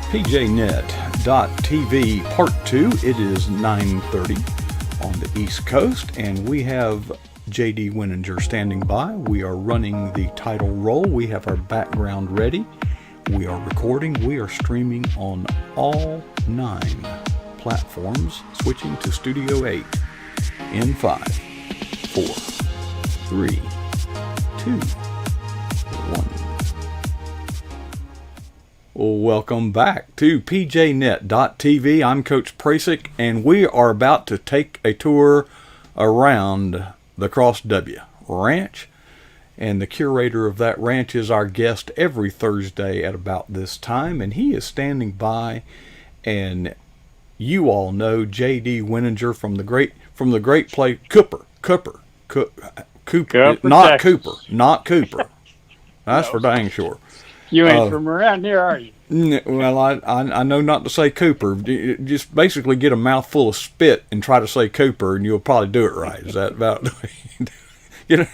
PJNet.TV Part 2. It is 9:30 on the East Coast, and we have J.D. Wininger standing by. We are running the title roll. We have our background ready. We are recording. We are streaming on all 9 platforms, switching to Studio 8 in 5, 4, 3, 2, 1. Welcome back to PJNet.TV. I'm Coach Prasick, and we are about to take a tour around the Cross W Ranch. And the curator of that ranch is our guest every Thursday at about this time, and he is standing by. And you all know J.D. Wininger from the great place Cooper, not Texas. Cooper. That's for dang sure. You ain't from around here, are you? Well, I know not to say Cooper. Just basically get a mouthful of spit and try to say Cooper, and you'll probably do it right. Is that about the way you do?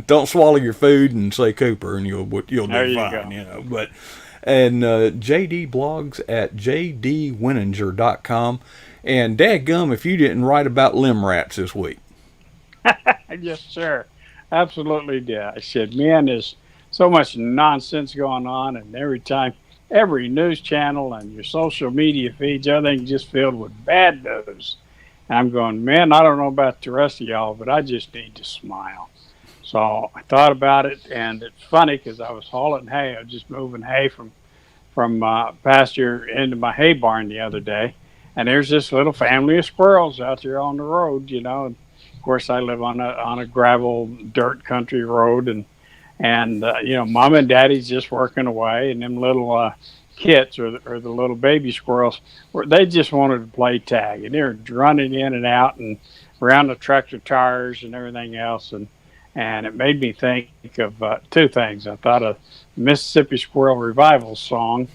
Don't swallow your food and say Cooper, and you'll do fine. You know. But JD blogs at jdwininger.com, and dadgum if you didn't write about limb rats this week. Yes, sir. Absolutely did. I said, man, there's so much nonsense going on, and every news channel and your social media feeds, everything's just filled with bad news. And I'm going, man, I don't know about the rest of y'all, but I just need to smile. So I thought about it, and it's funny because I was hauling hay. I was just moving hay from pasture into my hay barn the other day, and there's this little family of squirrels out there on the road, you know. And of course, I live on a gravel dirt country road, and you know, mom and daddy's just working away, and them little kits or the little baby squirrels, they just wanted to play tag, and they're running in and out and around the tractor tires and everything else, and it made me think of two things. I thought of Mississippi Squirrel Revival song,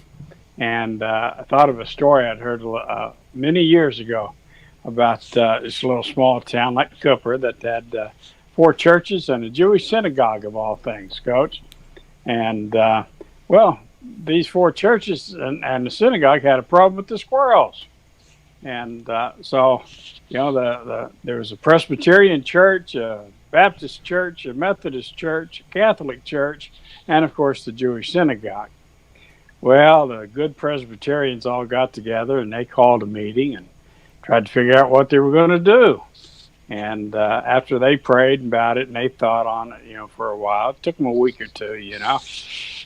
and I thought of a story I'd heard many years ago about this little small town like Cooper that had 4 churches and a Jewish synagogue, of all things, Coach. And, well, these 4 churches and the synagogue had a problem with the squirrels. And so, you know, there was a Presbyterian church, a Baptist church, a Methodist church, a Catholic church, and, of course, the Jewish synagogue. Well, the good Presbyterians all got together, and they called a meeting and tried to figure out what they were going to do. And after they prayed about it and they thought on it, you know, for a while, it took them a week or two, you know,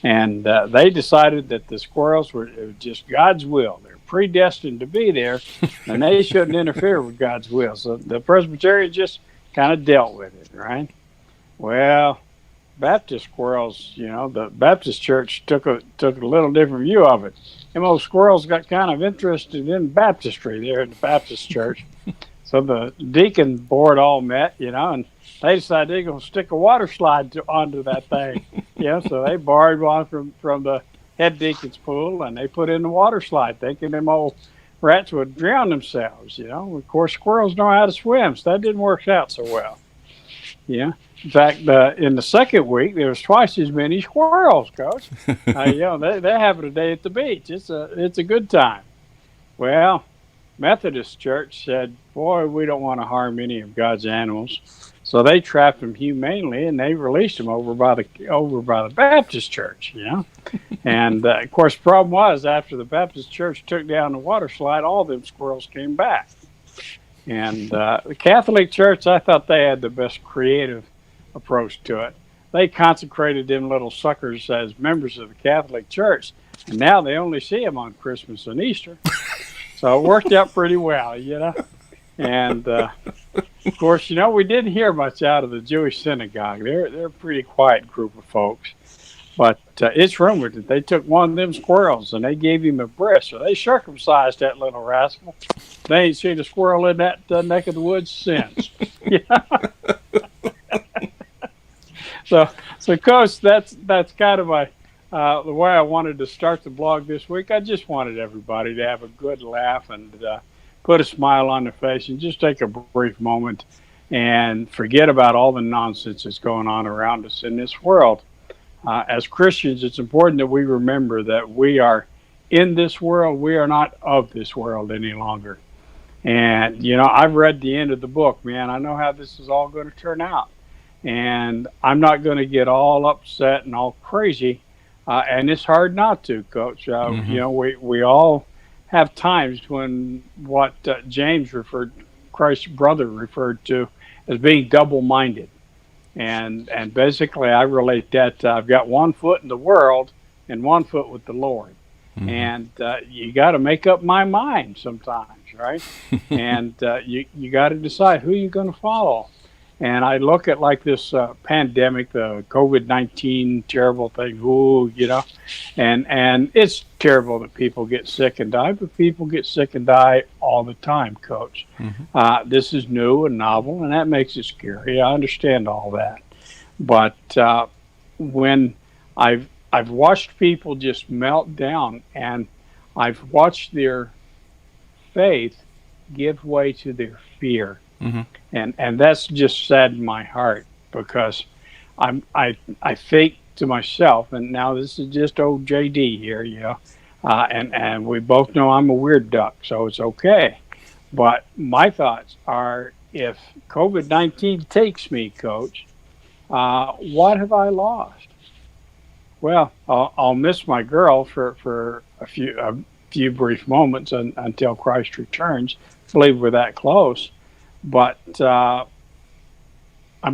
and they decided that the squirrels were just God's will. They're predestined to be there, and they shouldn't interfere with God's will. So the Presbyterians just kind of dealt with it, right? Well, Baptist squirrels, you know, the Baptist church took a little different view of it. Them old squirrels got kind of interested in baptistry there at the Baptist church. So the deacon board all met, you know, and they decided they're going to stick a water slide onto that thing. You know, so they borrowed one from the head deacon's pool, and they put in the water slide, thinking them old rats would drown themselves, you know. Of course, squirrels know how to swim, so that didn't work out so well. Yeah. In fact, in the second week, there was twice as many squirrels, Coach. You know, they're having a day at the beach. It's a good time. Well, Methodist Church said, boy, we don't want to harm any of God's animals. So they trapped them humanely, and they released them over by the Baptist Church, you know. And, of course, the problem was after the Baptist Church took down the water slide, all them squirrels came back. And the Catholic Church, I thought they had the best creative approach to it. They consecrated them little suckers as members of the Catholic Church, and now they only see them on Christmas and Easter. So it worked out pretty well, you know. And, of course, you know, we didn't hear much out of the Jewish synagogue. They're a pretty quiet group of folks. But it's rumored that they took one of them squirrels and they gave him a breast. So they circumcised that little rascal. They ain't seen a squirrel in that neck of the woods since. So, Coach, that's kind of the way I wanted to start the blog this week. I just wanted everybody to have a good laugh and put a smile on their face and just take a brief moment and forget about all the nonsense that's going on around us in this world. As Christians, it's important that we remember that we are in this world. We are not of this world any longer. And, I've read the end of the book, man. I know how this is all going to turn out. And I'm not going to get all upset and all crazy. And it's hard not to, Coach. Mm-hmm. We all have times when what James Christ's brother referred to as being double minded. And basically, I relate that to, I've got one foot in the world and one foot with the Lord. Mm-hmm. And you got to make up my mind sometimes, right? And you got to decide who you're going to follow. And I look at like this pandemic, the COVID-19 terrible thing. Ooh, and it's terrible that people get sick and die, but people get sick and die all the time, Coach. Mm-hmm. This is new and novel, and that makes it scary. I understand all that, but when I've watched people just melt down, and I've watched their faith give way to their fear. Mm-hmm. And that's just saddened my heart, because I think to myself, and now this is just old JD here, and we both know I'm a weird duck, so it's okay. But my thoughts are, if COVID-19 takes me, Coach, what have I lost? Well, I'll miss my girl for a few brief moments until Christ returns. I believe we're that close. But I'm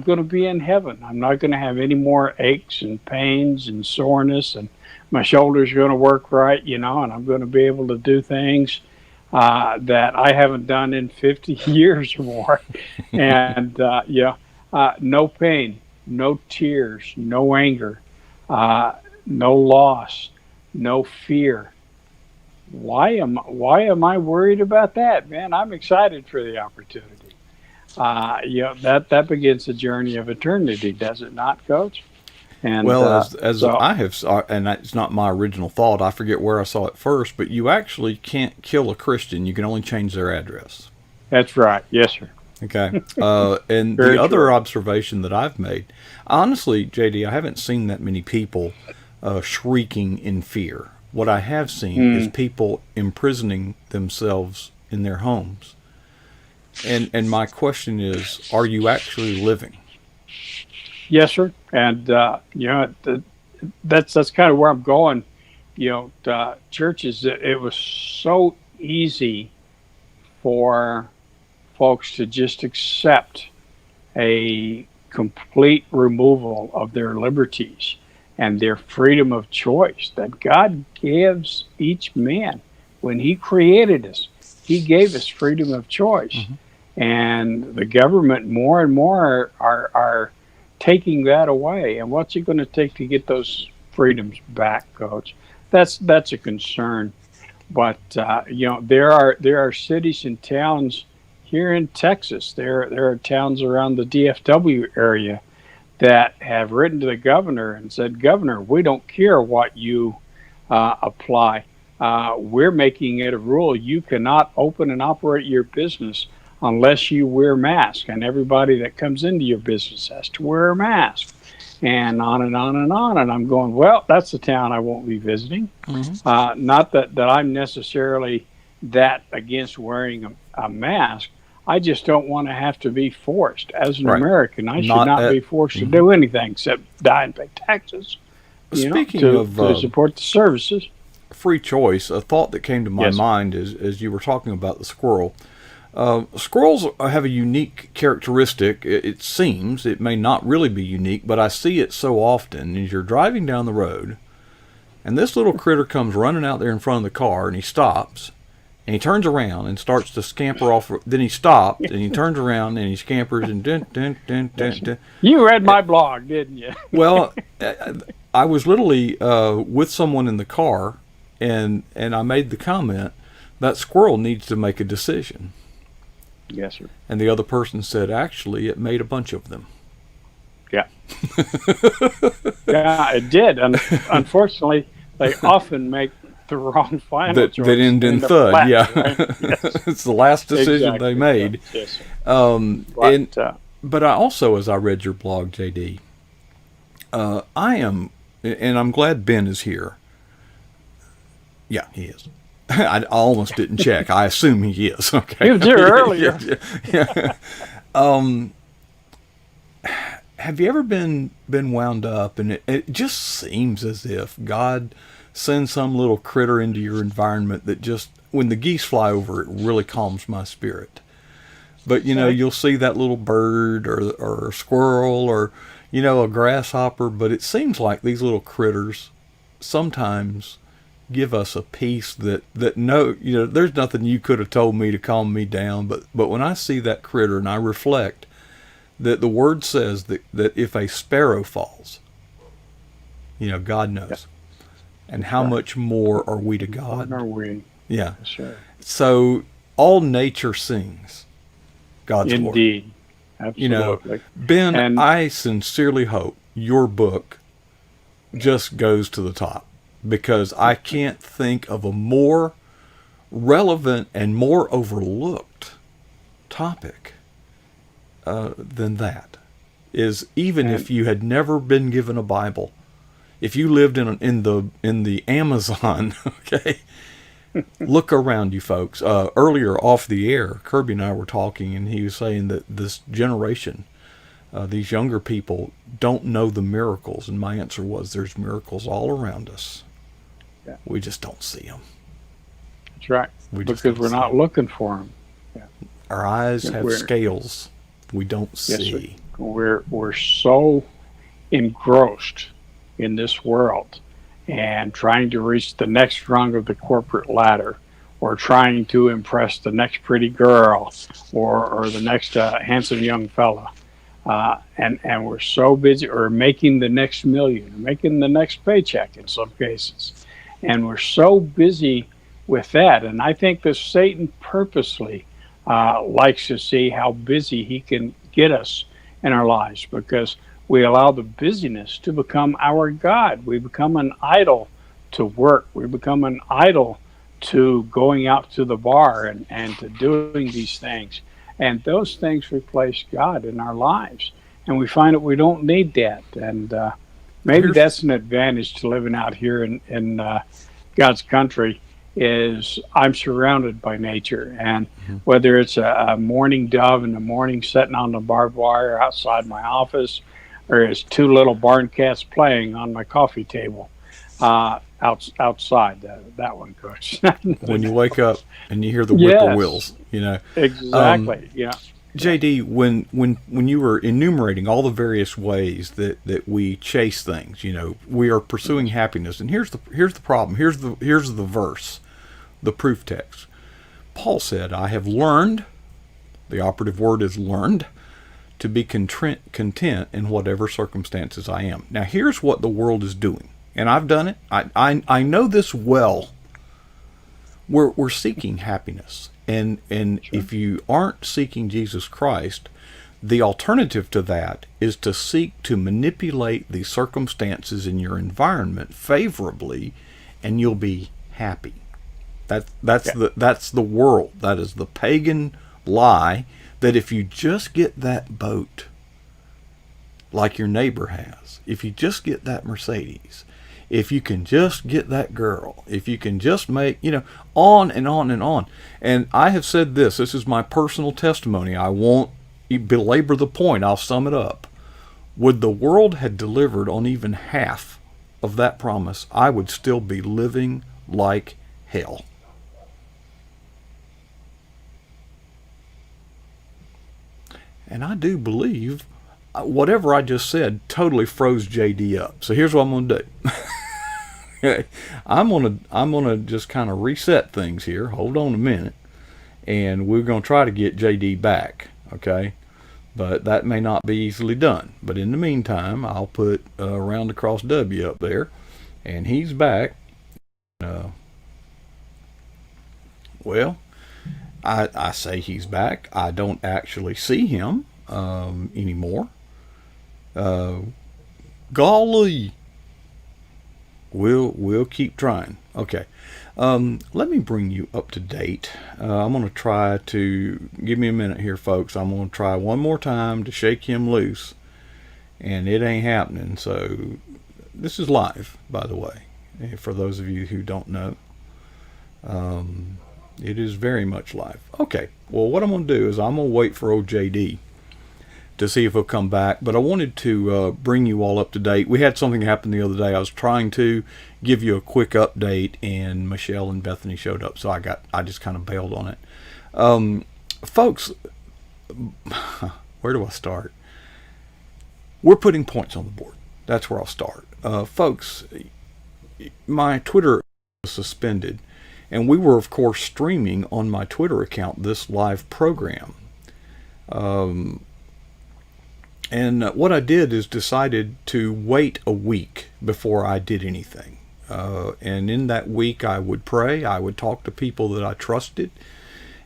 going to be in heaven. I'm not going to have any more aches and pains and soreness, and my shoulders are going to work right, and I'm going to be able to do things that I haven't done in 50 years or more. And, no pain, no tears, no anger, no loss, no fear. Why am I worried about that, man? I'm excited for the opportunity. That begins the journey of eternity, does it not, Coach? And Well, as so I have, and it's not my original thought. I forget where I saw it first, but you actually can't kill a Christian. You can only change their address. that's right. Yes, sir. Okay. And Very the other true. observation that I've made, honestly, JD, I haven't seen that many people shrieking in fear. What I have seen is people imprisoning themselves in their homes. And my question is, are you actually living? Yes, sir. And that's kind of where I'm going. Churches. It was so easy for folks to just accept a complete removal of their liberties and their freedom of choice that God gives each man. When He created us, He gave us freedom of choice. Mm-hmm. And the government more and more are taking that away. And what's it going to take to get those freedoms back, Coach? That's a concern. But there are cities and towns here in Texas. There are towns around the DFW area that have written to the governor and said, Governor, we don't care what you apply. We're making it a rule. You cannot open and operate your business unless you wear masks, and everybody that comes into your business has to wear a mask, and on and on and on. And I'm going, well, that's the town I won't be visiting. Mm-hmm. Not that I'm necessarily that against wearing a mask. I just don't want to have to be forced. As an Right. American, I should Not not at. be forced to Mm-hmm. do anything except die and pay taxes, Speaking to, of to support the services. free choice, a thought that came to my Yes, sir. mind as you were talking about the squirrel. Squirrels have a unique characteristic. It seems it may not really be unique, but I see it so often. As you're driving down the road, and this little critter comes running out there in front of the car, and he stops, and he turns around and starts to scamper off. Then he stops, and he turns around, and he scampers, and dun, dun, dun, dun, dun. You read my blog, didn't you? Well, I was literally with someone in the car, and I made the comment, that squirrel needs to make a decision. Yes, sir. And the other person said, actually, it made a bunch of them. Yeah. Yeah, it did. And unfortunately, they often make the wrong final That choice. end in up thud, flat, yeah. right? Yes, It's the last decision exactly. they made. Yes, sir. But, But I also, as I read your blog, JD, I am, and I'm glad Ben is here, Yeah, he is. I almost didn't check. I assume he is. Okay. He was here earlier. Yeah. Have you ever been wound up, and it just seems as if God sends some little critter into your environment that just, when the geese fly over, it really calms my spirit. But you'll see that little bird or a squirrel or a grasshopper, but it seems like these little critters sometimes give us a peace that no, there's nothing you could have told me to calm me down, but when I see that critter and I reflect that the word says that if a sparrow falls, God knows. And how much more are we to God? Are we? Yeah. Sure. So all nature sings God's glory. Indeed. Absolutely. Ben, And I sincerely hope your book just goes to the top, because I can't think of a more relevant and more overlooked topic than that. Is even if you had never been given a Bible, if you lived in the Amazon, okay, look around you, folks. Earlier off the air, Kirby and I were talking, and he was saying that this generation, these younger people, don't know the miracles. And my answer was, there's miracles all around us. Yeah. We just don't see them. That's right. Because we're not looking for them. Yeah. Our eyes have scales. We don't see. We're so engrossed in this world and trying to reach the next rung of the corporate ladder, or trying to impress the next pretty girl, or the next handsome young fella. And we're so busy, or making the next million, or making the next paycheck in some cases. And we're so busy with that. And I think that Satan purposely likes to see how busy he can get us in our lives, because we allow the busyness to become our God. We become an idol to work. We become an idol to going out to the bar and to doing these things. And those things replace God in our lives. And we find that we don't need that. And maybe that's an advantage to living out here in God's country, is I'm surrounded by nature. And whether it's a morning dove in the morning sitting on the barbed wire outside my office, or it's two little barn cats playing on my coffee table outside, that one, Coach. When you wake up and you hear the whippoorwills, Exactly. JD, when you were enumerating all the various ways that we chase things, we are pursuing happiness. And here's the problem. Here's the verse, the proof text. Paul said, "I have learned," the operative word is learned, "to be content in whatever circumstances I am." Now, here's what the world is doing, and I've done it. I know this well. We're seeking happiness, and sure. If you aren't seeking Jesus Christ, the alternative to that is to seek to manipulate the circumstances in your environment favorably, and you'll be happy. That's the world. That is the pagan lie, that if you just get that boat like your neighbor has, if you just get that Mercedes, if you can just get that girl, if you can just make, on and on and on. And I have said this is my personal testimony. I won't belabor the point. I'll sum it up. Would the world had delivered on even half of that promise, I would still be living like hell. And I do believe whatever I just said totally froze JD up. So here's what I'm going to do. I'm gonna just kind of reset things here. Hold on a minute, and we're going to try to get JD back. Okay, but that may not be easily done. But in the meantime, I'll put round across W up there, and he's back. Well, I say he's back. I don't actually see him anymore. Golly. We'll keep trying. Okay. Let me bring you up to date. I'm going to try to, give me a minute here, folks. I'm going to try one more time to shake him loose, and it ain't happening. So this is live, by the way, for those of you who don't know. It is very much live. Okay, well, what I'm going to do is I'm going to wait for old JD to see if he'll come back. But I wanted to bring you all up to date. We had something happen the other day. I was trying to give you a quick update, and Michelle and Bethany showed up, so I just kind of bailed on it. Folks, where do I start? We're putting points on the board. That's where I'll start. Folks, my Twitter was suspended, and we were, of course, streaming on my Twitter account this live program. And what I did is decided to wait a week before I did anything. And in that week, I would pray, I would talk to people that I trusted,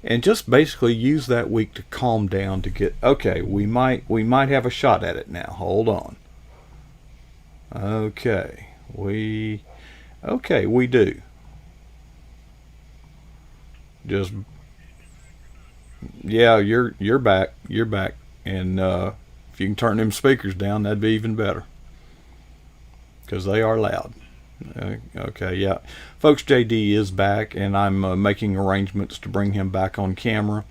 and just basically use that week to calm down, to get, okay, we might have a shot at it now. Hold on. Okay, we do. Just, yeah, you're back, and if you can turn them speakers down, that'd be even better, because they are loud. Okay, yeah, folks, JD is back, and I'm making arrangements to bring him back on camera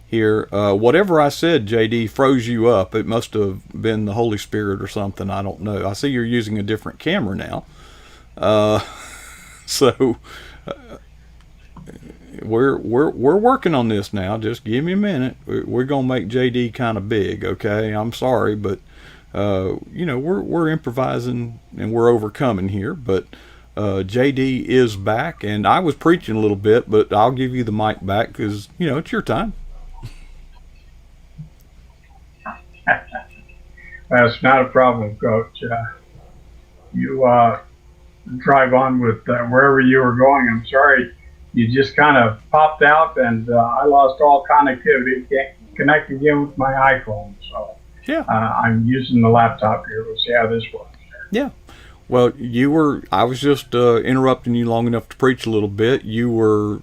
here. Whatever I said, JD, froze you up. It must have been the Holy Spirit or something. I don't know. I see you're using a different camera now. So we're working on this now. Just give me a minute. We're gonna make JD kind of big, okay? I'm sorry, but we're improvising and we're overcoming here. But JD is back, and I was preaching a little bit, but I'll give you the mic back because it's your time. That's not a problem, Coach. You drive on with wherever you were going. I'm sorry, you just kind of popped out, and I lost all connectivity. Can't connect again with my iPhone, so yeah, I'm using the laptop here. We'll see how this works. Yeah. Well, I was just interrupting you long enough to preach a little bit. You were,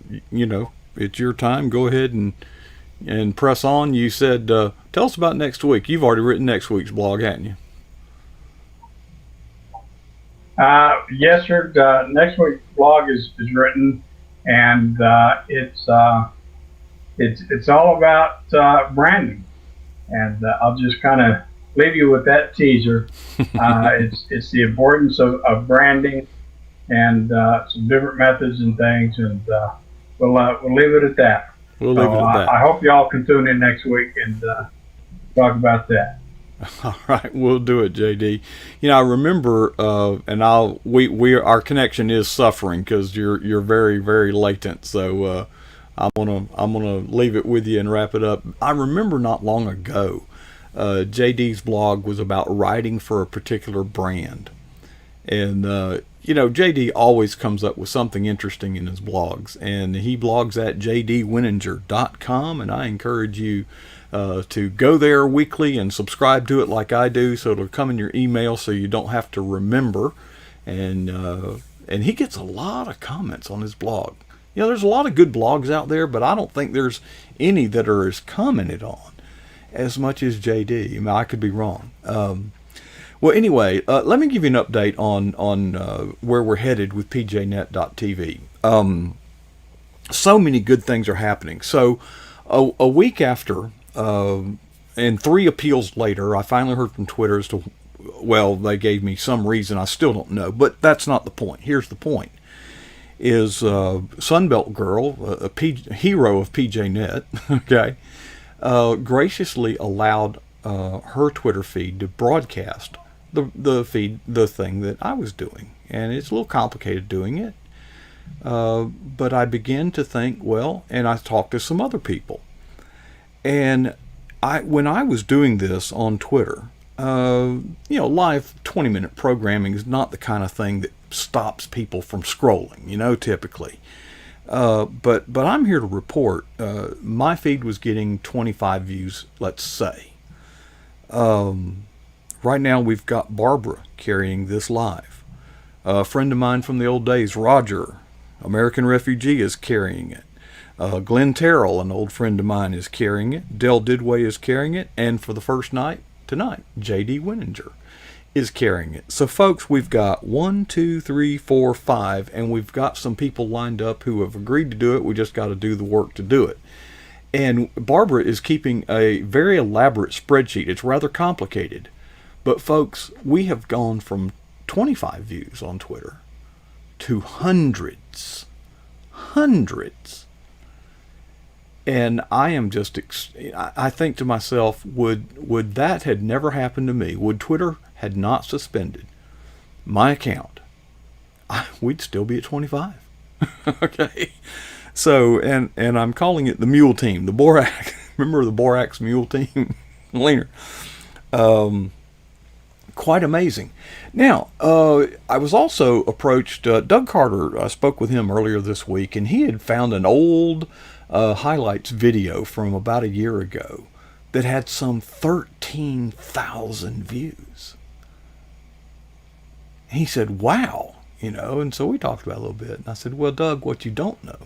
it's your time. Go ahead and press on. You said, tell us about next week. You've already written next week's blog, haven't you? Yes, sir. Next week's blog is written, and it's all about branding. And I'll just kind of leave you with that teaser. It's the importance of branding and some different methods and things, and we'll leave it at that. We'll leave it at that. I hope y'all can tune in next week and talk about that. All right, we'll do it, JD. I remember, and our connection is suffering because you're very, very latent. So I'm gonna leave it with you and wrap it up. I remember not long ago, JD's blog was about writing for a particular brand, and JD always comes up with something interesting in his blogs, and he blogs at jdwininger.com, and I encourage you to go there weekly and subscribe to it like I do, so it'll come in your email so you don't have to remember. And he gets a lot of comments on his blog. There's a lot of good blogs out there, but I don't think there's any that are as commented on as much as JD. I could be wrong. Well, anyway, let me give you an update on where we're headed with pjnet.tv. So many good things are happening. So a week after, and 3 appeals later, I finally heard from Twitter as to, well, they gave me some reason. I still don't know, but that's not the point. Here's the point. Is Sunbelt Girl, hero of PJNet, okay, graciously allowed her Twitter feed to broadcast the thing that I was doing. And it's a little complicated doing it. But I began to think, well, and I talked to some other people. And when I was doing this on Twitter, live 20-minute programming is not the kind of thing that stops people from scrolling, typically. But I'm here to report, my feed was getting 25 views, let's say. Right now we've got Barbara carrying this live. A friend of mine from the old days, Roger, American Refugee, is carrying it. Glenn Terrell, an old friend of mine, is carrying it. Dell Didway is carrying it. And for the first night, tonight, J.D. Wininger is carrying it. So, folks, we've got 1, 2, 3, 4, 5, and we've got some people lined up who have agreed to do it. We just got to do the work to do it. And Barbara is keeping a very elaborate spreadsheet. It's rather complicated. But, folks, we have gone from 25 views on Twitter to hundreds. And I am just, I think to myself, would that had never happened to me, would Twitter had not suspended my account, we'd still be at 25. Okay. So, and I'm calling it the Mule Team, the Borax. Remember the Borax Mule Team? Leaner. Quite amazing. Now, I was also approached, Doug Carter, I spoke with him earlier this week, and he had found an old highlights video from about a year ago that had some 13,000 views. And he said, wow, and so we talked about it a little bit. And I said, well, Doug, what you don't know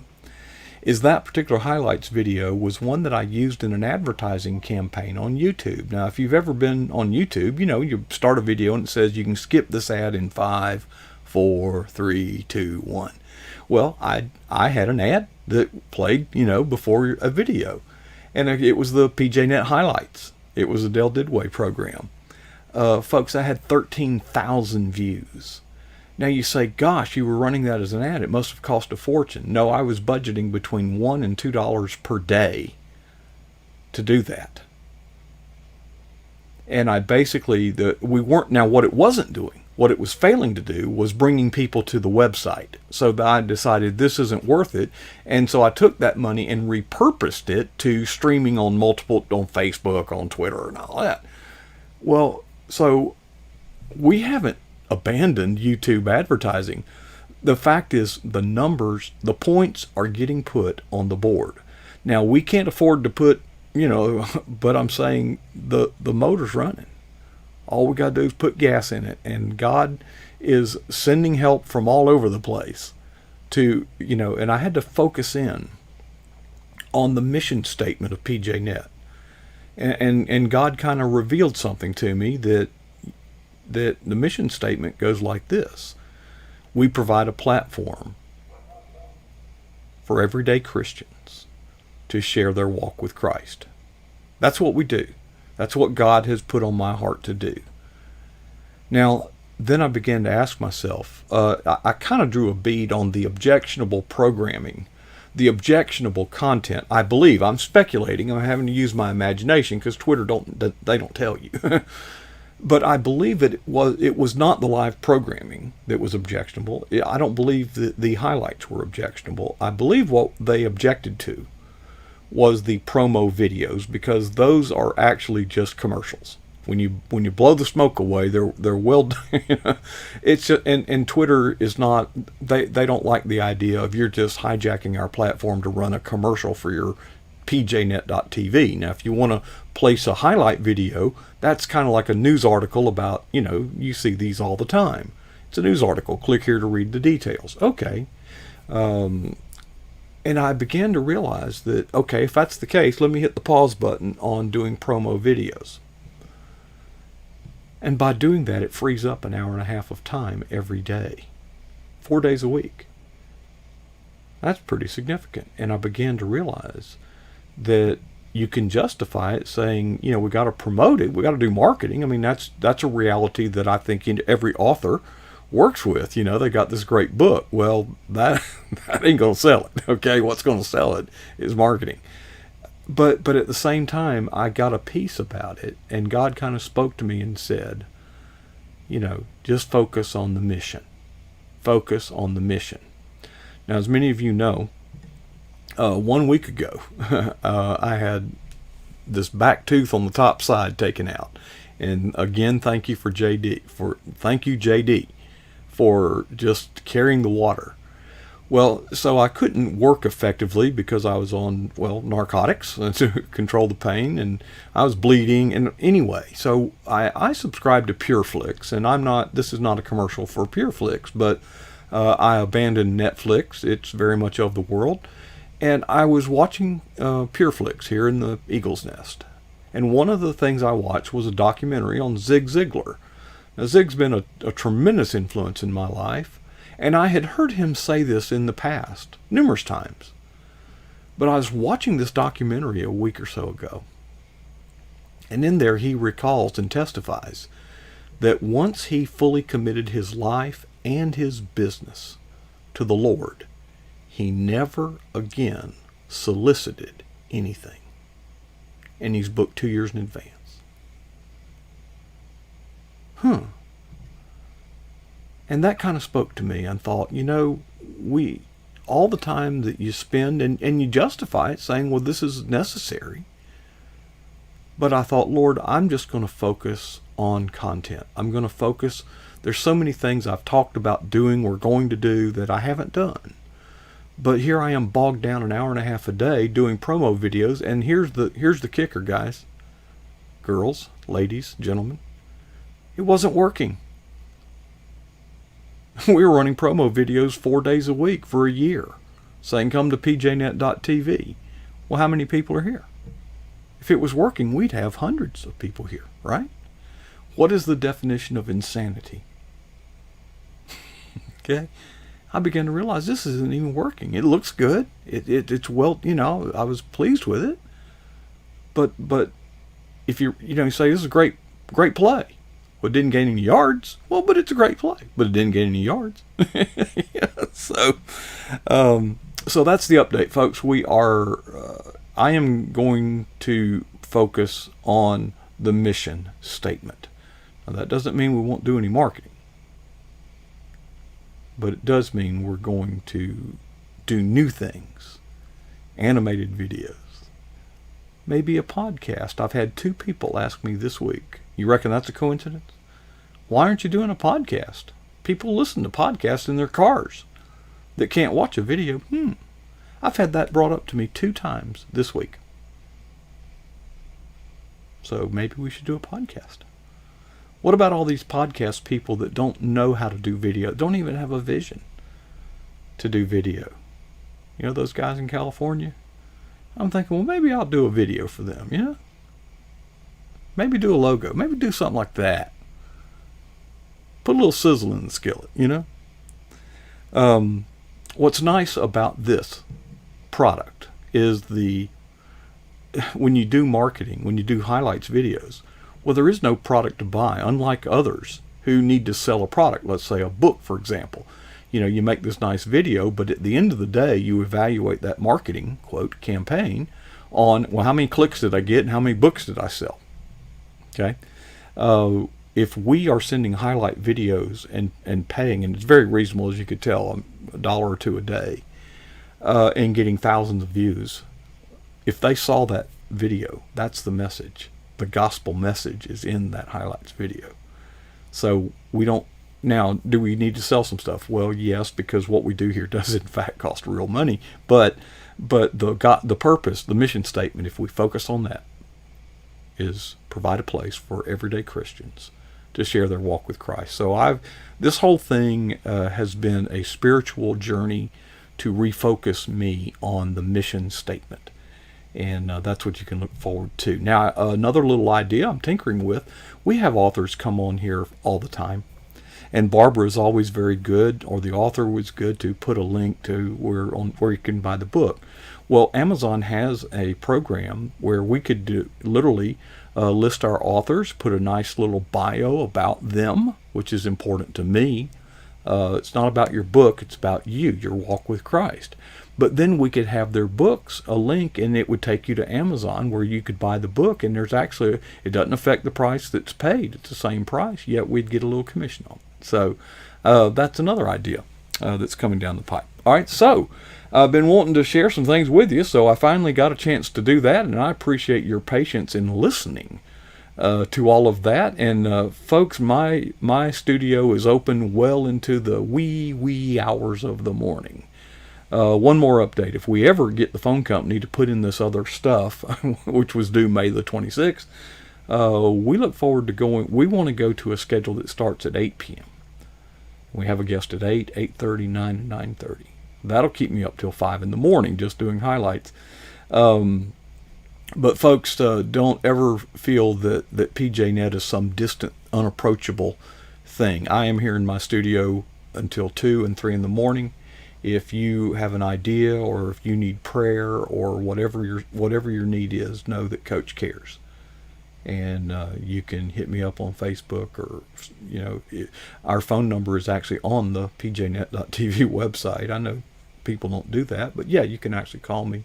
is that particular highlights video was one that I used in an advertising campaign on YouTube. Now, if you've ever been on YouTube, you start a video and it says you can skip this ad in 5, 4, 3, 2, 1. Well, I had an ad that played, before a video. And it was the PJNet highlights. It was a Del Didway program. Folks, I had 13,000 views. Now you say, gosh, you were running that as an ad. It must have cost a fortune. No, I was budgeting between $1 and $2 per day to do that. And I basically, what it wasn't doing, what it was failing to do was bringing people to the website. So I decided this isn't worth it. And so I took that money and repurposed it to streaming on Facebook, on Twitter and all that. Well, so we haven't abandoned YouTube advertising. The fact is the numbers, the points are getting put on the board. Now we can't afford to put, but I'm saying the motor's running. All we got to do is put gas in it, and God is sending help from all over the place to, and I had to focus in on the mission statement of PJNet. And God kind of revealed something to me that the mission statement goes like this. We provide a platform for everyday Christians to share their walk with Christ. That's what we do. That's what God has put on my heart to do. Now, then I began to ask myself, I kind of drew a bead on the objectionable programming, the objectionable content. I believe, I'm speculating, I'm having to use my imagination because Twitter they don't tell you. But I believe it was not the live programming that was objectionable. I don't believe that the highlights were objectionable. I believe what they objected to was the promo videos, because those are actually just commercials. When you blow the smoke away, they're well done. It's just, and Twitter is not, they don't like the idea of you're just hijacking our platform to run a commercial for your pjnet.tv. Now, if you want to place a highlight video, that's kind of like a news article about, you see these all the time. It's a news article. Click here to read the details. Okay. And I began to realize that, okay, if that's the case, let me hit the pause button on doing promo videos. And by doing that, it frees up an hour and a half of time every day, 4 days a week. That's pretty significant. And I began to realize that you can justify it saying, we got to promote it. We got to do marketing. I mean, that's a reality that I think every author works with. They got this great book. Well, that ain't going to sell it. Okay. What's going to sell it is marketing. But at the same time, I got a peace about it, and God kind of spoke to me and said, just focus on the mission. Focus on the mission. Now, as many of you know, 1 week ago, I had this back tooth on the top side taken out. And again, thank you JD for just carrying the water. Well, so I couldn't work effectively because I was on, narcotics to control the pain, and I was bleeding. And anyway, so I subscribed to PureFlix, and this is not a commercial for PureFlix, but I abandoned Netflix. It's very much of the world. And I was watching PureFlix here in the Eagle's Nest. And one of the things I watched was a documentary on Zig Ziglar. Now, Zig's been a tremendous influence in my life, and I had heard him say this in the past, numerous times. But I was watching this documentary a week or so ago, and in there he recalls and testifies that once he fully committed his life and his business to the Lord, he never again solicited anything. And he's booked 2 years in advance. And that kind of spoke to me and thought, all the time that you spend, and you justify it saying, well, this is necessary. But I thought, Lord, I'm just going to focus on content. I'm going to focus. There's so many things I've talked about doing or going to do that I haven't done. But here I am bogged down an hour and a half a day doing promo videos. And here's the kicker, guys, girls, ladies, gentlemen. It wasn't working. We were running promo videos 4 days a week for a year, saying come to pjnet.tv. Well, how many people are here? If it was working, we'd have hundreds of people here, right? What is the definition of insanity? Okay? I began to realize this isn't even working. It looks good. It's well, I was pleased with it. But if you say this is a great play. Well, it didn't gain any yards. Well, but it's a great play. But it didn't gain any yards. So that's the update, folks. I am going to focus on the mission statement. Now, that doesn't mean we won't do any marketing. But it does mean we're going to do new things. Animated videos. Maybe a podcast. I've had 2 people ask me this week. You reckon that's a coincidence? Why aren't you doing a podcast? People listen to podcasts in their cars that can't watch a video. I've had that brought up to me 2 times this week. So maybe we should do a podcast. What about all these podcast people that don't know how to do video, don't even have a vision to do video? Those guys in California? I'm thinking, well, maybe I'll do a video for them, Maybe do a logo. Maybe do something like that. Put a little sizzle in the skillet, What's nice about this product is when you do marketing, when you do highlights videos, well, there is no product to buy, unlike others who need to sell a product. Let's say a book, for example. You make this nice video, but at the end of the day, you evaluate that marketing, quote, campaign on, well, how many clicks did I get and how many books did I sell? Okay. If we are sending highlight videos and paying, and it's very reasonable, as you could tell, $1 or $2 a day, and getting thousands of views, if they saw that video, that's the message. The gospel message is in that highlights video. So now, do we need to sell some stuff? Well, yes, because what we do here does in fact cost real money. But the purpose, the mission statement, if we focus on that, is provide a place for everyday Christians to share their walk with Christ. So this whole thing has been a spiritual journey to refocus me on the mission statement. And that's what you can look forward to. Now, another little idea I'm tinkering with, we have authors come on here all the time. And Barbara is always very good, or the author was good, to put a link to where you can buy the book. Well, Amazon has a program where we could literally list our authors, put a nice little bio about them, which is important to me. It's not about your book, it's about you, your walk with Christ. But then we could have their books, a link, and it would take you to Amazon where you could buy the book, and it doesn't affect the price that's paid. It's the same price, yet we'd get a little commission on it. So that's another idea that's coming down the pipe. All right, so I've been wanting to share some things with you, so I finally got a chance to do that, and I appreciate your patience in listening to all of that. And folks, my studio is open well into the wee hours of the morning. One more update. If we ever get the phone company to put in this other stuff, which was due May the 26th, we look forward to going. We want to go to a schedule that starts at 8 p.m. We have a guest at 8, 8:30, 9, and 9:30. That'll keep me up till 5 in the morning just doing highlights. But folks, don't ever feel that PJNet is some distant, unapproachable thing. I am here in my studio until 2 and 3 in the morning. If you have an idea or if you need prayer or whatever your need is, know that Coach cares. And you can hit me up on Facebook, or our phone number is actually on the pjnet.tv website. I know people don't do that, but yeah, you can actually call me.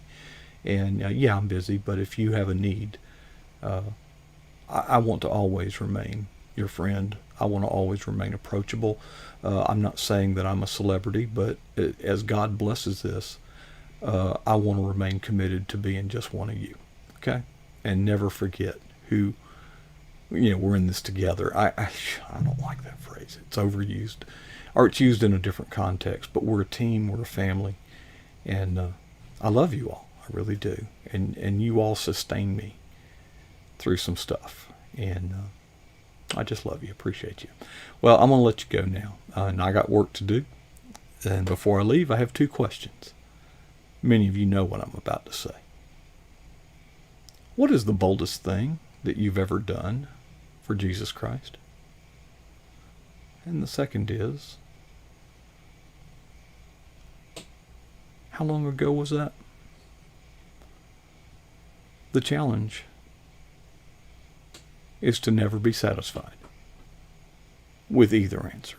And yeah, I'm busy, but if you have a need, I want to always remain your friend. I want to always remain approachable. I'm not saying that I'm a celebrity, but as God blesses this, I want to remain committed to being just one of you. Okay? And never forget who, we're in this together. I don't like that phrase. It's overused, or it's used in a different context, but we're a team, we're a family, and I love you all. I really do. And you all sustain me through some stuff. And I just love you. Appreciate you. Well, I'm going to let you go now. And I got work to do. And before I leave, I have 2 questions. Many of you know what I'm about to say. What is the boldest thing that you've ever done for Jesus Christ? And the second is, how long ago was that? The challenge is to never be satisfied with either answer.